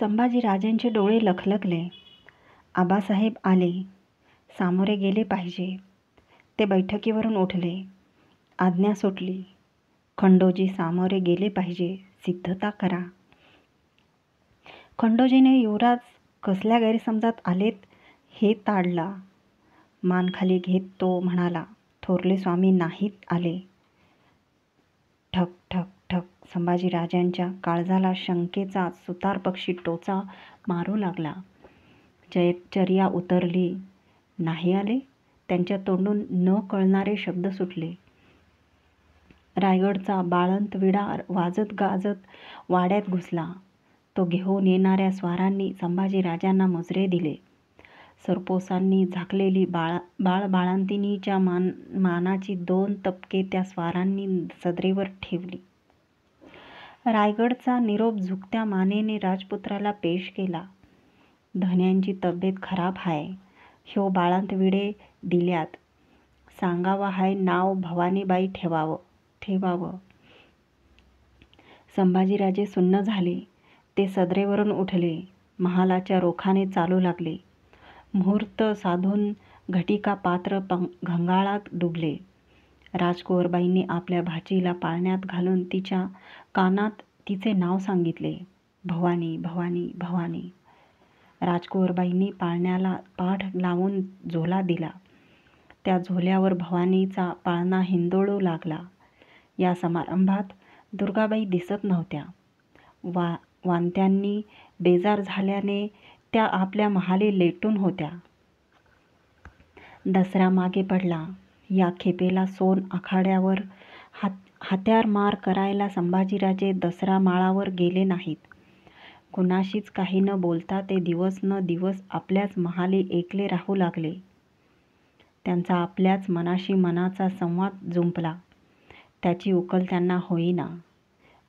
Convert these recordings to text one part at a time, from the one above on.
संभाजीराजांचे डोळे लखलखले. आबासाहेब आले. सामोरे गेले पाहिजे. ते बैठकीवरून उठले. आज्ञा सुटली. खंडोजी सामोरे गेले पाहिजे. सिद्धता करा. खंडोजीने युवराज कसल्या गैरसमजात आलेत हे ताडला. मान खाली घेत तो म्हणाला, थोरले स्वामी नाहीत आले. ठक ठक ठक. संभाजीराजांच्या काळजाला शंकेचा सुतार पक्षी टोचा मारू लागला. चर्या उतरली. नाही आले? त्यांच्या तोंडून न कळणारे शब्द सुटले. रायगडचा बाळंत विडा वाजत गाजत वाड्यात घुसला. तो घेऊन येणाऱ्या स्वारांनी संभाजीराजांना मुजरे दिले. सरपोसांनी झाकलेली बाळबाळंतिणीच्या मानाची 2 तपके त्या स्वारांनी सदरेवर ठेवली. रायगडचा निरोप झुकत्या मानेने राजपुत्राला पेश केला. धन्यांची तब्येत खराब हाय. ह्यो बाळंत विडे दिल्यात. सांगावं हाय नाव भवानीबाई ठेवावं. संभाजीराजे सुन्न झाले. ते सदरेवरून उठले. महालाच्या रोखाने चालू लागले. मुहूर्त साधून घटिका पात्र घंगाळात डुबले. राजकुंवरबाईंनी आपल्या भाचीला पाळण्यात घालून तिच्या कानात तिचे नाव सांगितले, भवानी भवानी भवानी. राजकुंवरबाईंनी पाळण्याला पाढ लावून झोला दिला. त्या झोल्यावर भवानीचा पाळणा हिंदोळू लागला. या समारंभात दुर्गाबाई दिसत नव्हत्या. वांत्यांनी बेजार झाल्याने त्या आपल्या महाली लेटून होत्या. दसरा मागे पडला. या खेपेला सोन आखाड्यावर हात्यार मार करायला संभाजीराजे दसरा माळावर गेले नाहीत. कुणाशीच काही न बोलता ते दिवस न दिवस आपल्याच महाली एकले राहू लागले. त्यांचा आपल्याच मनाशी मनाचा संवाद जुंपला. त्याची उकल त्यांना होईना.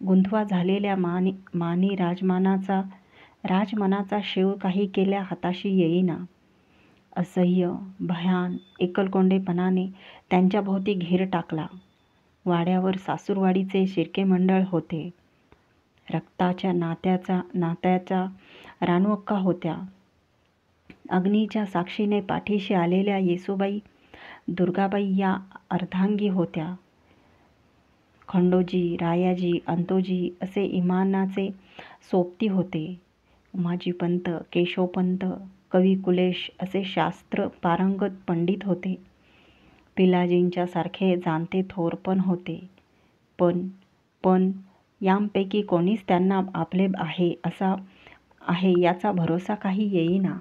गुंतवा झालेल्या मानी राजमनाचा शेव काही केल्या हाताशी येईना. असह्य भयान एकलकोंडेपणाने त्यांच्या भोवती घेर टाकला. वाड्यावर सासूरवाडीचे शिर्के मंडळ होते. रक्ताच्या नात्याच्या रानूअक्का होत्या. अग्नीच्या साक्षीने पाठीशी आलेल्या येसूबाई, दुर्गाबाई या अर्धांगी होत्या. खंडोजी, रायाजी, अंतोजी असे इमानाचे सोबती होते. उमाजीपंत, केशवपंत, कवी कुलेश असे शास्त्र पारंगत पंडित होते. पिलाजींच्या सारखे जाणते थोर पण होते. पण यांपैकी कोणीच त्यांना आपले आहे याचा भरोसा काही येईना.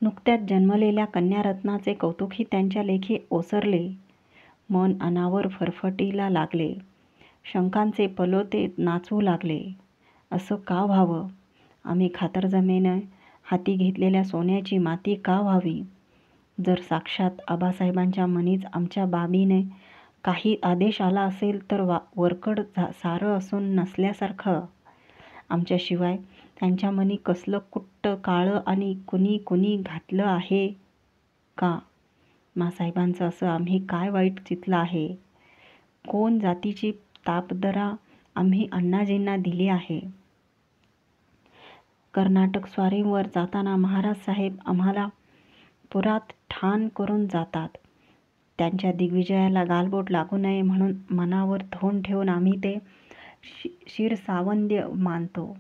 नुकत्याच जन्मलेल्या कन्यारत्नाचे कौतुकही त्यांच्या लेखी ओसरले. मन अनावर फरफटीला लागले. शंकांचे पलोते नाचू लागले. असं का व्हावं? आम्ही खातरजमेने हाती घेतलेल्या सोन्याची माती का व्हावी? जर साक्षात आबासाहेबांच्या मनीच आमच्या बाबीने काही आदेश आला असेल तर वरकड सारं असून नसल्यासारखं. आमच्याशिवाय त्यांच्या मनी कसलं कुट्ट काळं आणि कुणी घातलं आहे का? मासाहेबांचं असं आम्ही काय वाईट चितलं आहे? कोण जातीची तापदरा आम्ही अण्णाजींना दिली आहे? कर्नाटक स्वारीवर जाताना महाराज साहेब आम्हाला पुरात ठाण करून जातात. त्यांच्या दिग्विजयाला गालबोट लागू नये म्हणून मनावर धोन ठेवून आम्ही ते शिरसावंद्य मानतो.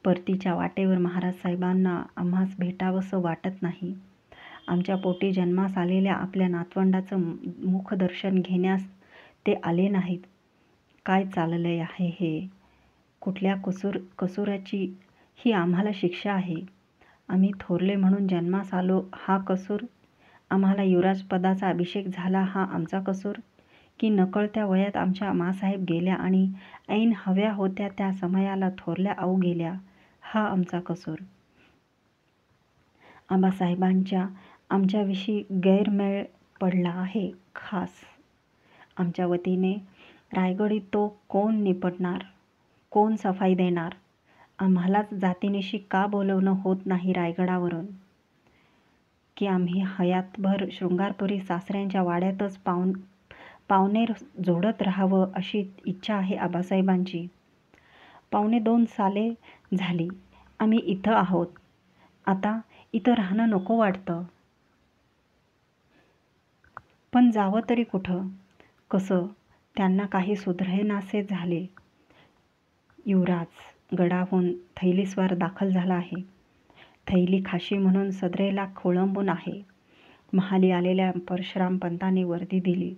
परतीच्या वाटेवर महाराज साहेबांना आम्हास भेटावंसं वाटत नाही. आमच्या पोटी जन्मास आलेल्या आपल्या नातवंडाचं मुखदर्शन घेण्यास ते आले नाहीत. काय चाललंय आहे हे? कुठल्या कसूराची ही आम्हाला शिक्षा आहे? आम्ही थोरले म्हणून जन्मास आलो हा कसूर? आम्हाला युवराजपदाचा अभिषेक झाला हा आमचा कसूर? की नकळत्या वयात आमच्या मासाहेब गेल्या आणि ऐन हव्या होत्या त्या समयाला थोरल्या आऊ गेल्या हा आमचा कसूर? आबासाहेबांच्या आमच्याविषयी गैरमेळ पडला आहे खास. आमच्या वतीने रायगडी तो कोण निपटणार? कोण सफाई देणार? आम्हालाच जातीनिशी का बोलवणं होत नाही रायगडावरून? की आम्ही हयातभर शृंगारपुरी सासऱ्यांच्या वाड्यातच पावणेर जोडत राहावं अशी इच्छा आहे आबासाहेबांची. 2:15 साले झाली आम्ही इथं आहोत. आता इथं राहणं नको वाटतं. पण जावं तरी कुठं? कसं? त्यांना काही सुधरेनासे झाले. युवराज गडाहून थैलीस्वार दाखल झाला आहे. थैली खाशी म्हणून सदरेला खोळंबून आहे. महाली आलेल्या परशुराम पंतांनी वर्दी दिली.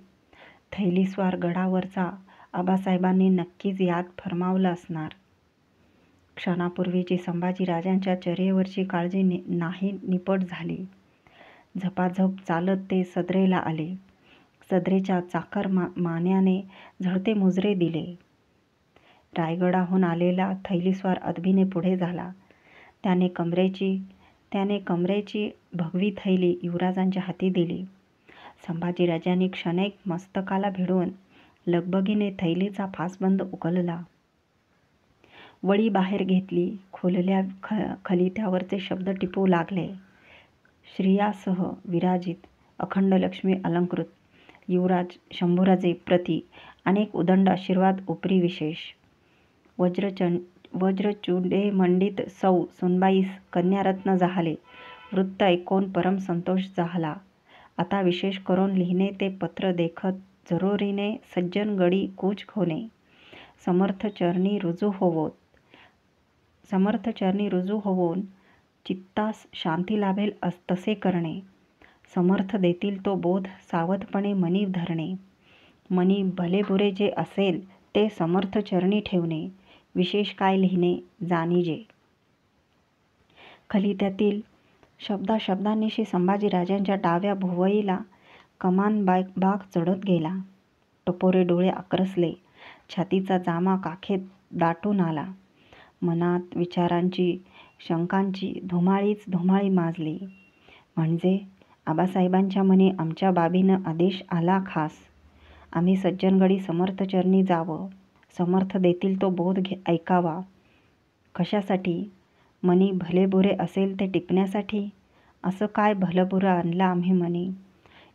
थैलीस्वार गडावरचा आबासाहेबांनी नक्कीच याद फरमावलं असणार. क्षणापूर्वीची संभाजीराजांच्या चर्येवरची काळजी नाही निपट झाली. झपाझप चालत ते सदरेला आले. सदरेच्या चाकर मान्याने झडते मुजरे दिले. रायगडाहून आलेला थैलीस्वार अदबीने पुढे झाला. त्याने कमरेची भगवी थैली युवराजांच्या हाती दिली. संभाजीराजांनी क्षणैक मस्तकाला भिडवून लगबगीने थैलीचा फासबंद उकलला. वळी बाहेर घेतली. खोलल्या खलित्यावरचे शब्द टिपू लागले. श्रियासह विराजित, अखंड लक्ष्मी अलंकृत, युवराज शंभूराजे प्रति अनेक उदंड आशीर्वाद उपरी विशेष. वज्रचूडे मंडित सौ सुनबाईस कन्यारत्न जाहले. वृत्त ऐकून परम संतोष झाला. आता विशेष करून लिहिणे ते पत्र देखत जरोरीने सज्जन गडी कूच होणे. समर्थ चरणी रुजू होवून चित्तास शांती लाभेल तसे करणे. समर्थ देतील तो बोध सावधपणे मनी धरणे. मनी भलेबुरे जे असेल ते समर्थ चरणी ठेवणे. विशेष काय लिहिणे जाणीजे. खलित्यातील शब्दाशब्दांनिशी संभाजीराजांच्या डाव्या भुवईला कमान बाग चढत गेला. टपोरे डोळे आकसले. छातीचा जामा काखेत दाटून आला. मनात विचारांची शंकांची धुमाळी माजली. म्हणजे आबासाहेबांच्या मनी आमच्या बाबीनं आदेश आला खास. आम्ही सज्जनगडी समर्थचरणी जावं. समर्थ देतील तो बोध ऐकावा. कशासाठी? मनी भलेबुरे असेल ते टिपण्यासाठी. असं काय भलंबुरं आणलं आम्ही मनी?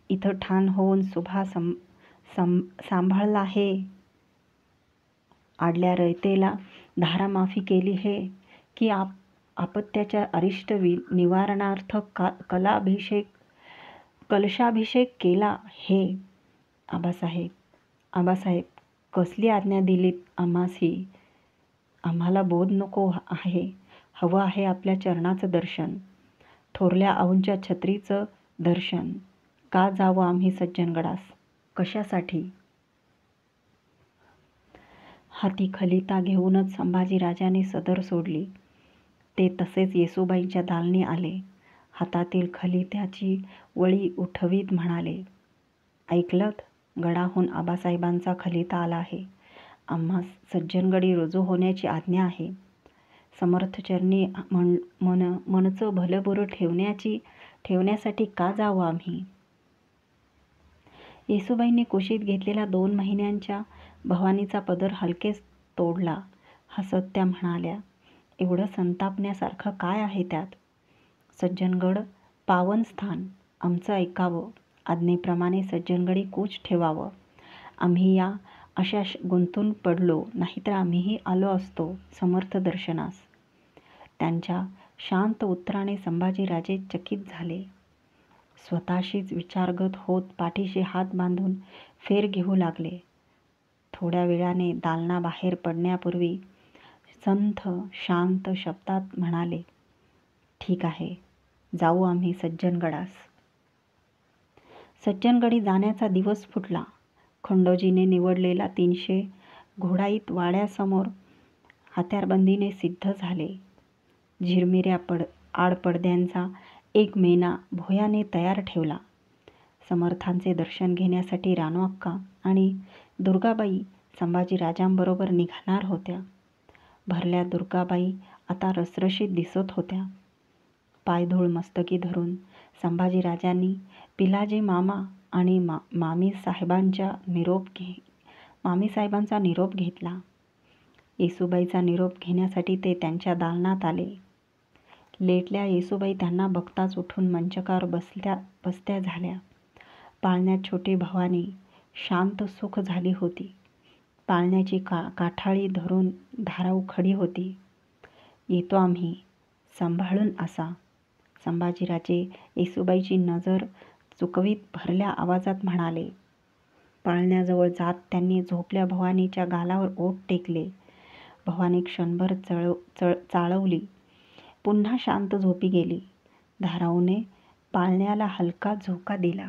इथं ठाण होऊन सुभा सांभाळला हे? आडल्या रयतेला धारामाफी केली हे? की आपत्याच्या अरिष्ट निवारणार्थ कलशाभिषेक केला हे? आबासाहेब कसली आज्ञा दिलीत आम्हासी? आम्हाला बोध नको आहे. हवं आहे आपल्या चरणाचं दर्शन. थोरल्या आऊंच्या छत्रीचं दर्शन. का जावं आम्ही सज्जनगडास? कशासाठी? हाती खलिता घेऊनच संभाजीराजांनी सदर सोडली. ते तसेच येसूबाईंच्या दालनी आले. हातातील खलित्याची वळी उठवीत म्हणाले, ऐकलत? गडाहून आबासाहेबांचा खलिता आला आहे. आम्हा सज्जनगडी रुजू होण्याची आज्ञा आहे. समर्थचरणी मनचं भलंबुरं ठेवण्यासाठी का जावं आम्ही? येसूबाईंनी कुशीत घेतलेला 2 महिन्यांच्या भवानीचा पदर हलकेच तोडला. हसत त्या म्हणाल्या, एवढं संतापण्यासारखं काय आहे त्यात? सज्जनगड पावन स्थान. आमचं ऐकावं. आज्ञेप्रमाणे सज्जनगडी कूच ठेवावं. आम्ही या अशा गुंतून पडलो, नाहीतर आम्हीही आलो असतो समर्थ दर्शनास. त्यांच्या शांत उत्तराने संभाजीराजे चकित झाले. स्वतःशीच विचारगत होत पाठीशी हात बांधून फेर घेऊ लागले. थोड्या वेळाने दालनाबाहेर पडण्यापूर्वी संथ शांत शब्दात म्हणाले, ठीक आहे, जाऊ आम्ही सज्जनगडास. सज्जनगडी जाण्याचा दिवस फुटला. खंडोजीने निवडलेला 300 घोडाईत वाड्यासमोर हत्यारबंदीने सिद्ध झाले. झिरमिऱ्या आडपडद्यांचा एक मेना भोयाने तयार ठेवला. समर्थांचे दर्शन घेण्यासाठी रानूअक्का आणि दुर्गाबाई संभाजीराजांबरोबर निघाणार होत्या. भरल्या दुर्गाबाई आता रसरशीत दिसत होत्या. पायधूळ मस्तकी धरून संभाजीराजांनी पिलाजी मामा आणि मामीसाहेबांचा निरोप घेतला. येसूबाईचा निरोप घेण्यासाठी ते त्यांच्या दालनात आले. लेटल्या येसूबाई त्यांना बघताच उठून मंचकावर बसत्या झाल्या. पाळण्यात छोटी भवानी शांत सुख झाली होती. पाळण्याची काठाळी धरून धाराऊ खडी होती. येतो आम्ही, सांभाळून असा. संभाजीराजे येसूबाईची नजर चुकवीत भरल्या आवाजात म्हणाले. पाळण्याजवळ जात त्यांनी झोपल्या भवानीच्या गालावर ओठ टेकले. भवानी क्षणभर चाळवली, पुन्हा शांत झोपी गेली. धाराऊने पाळण्याला हलका झोका दिला.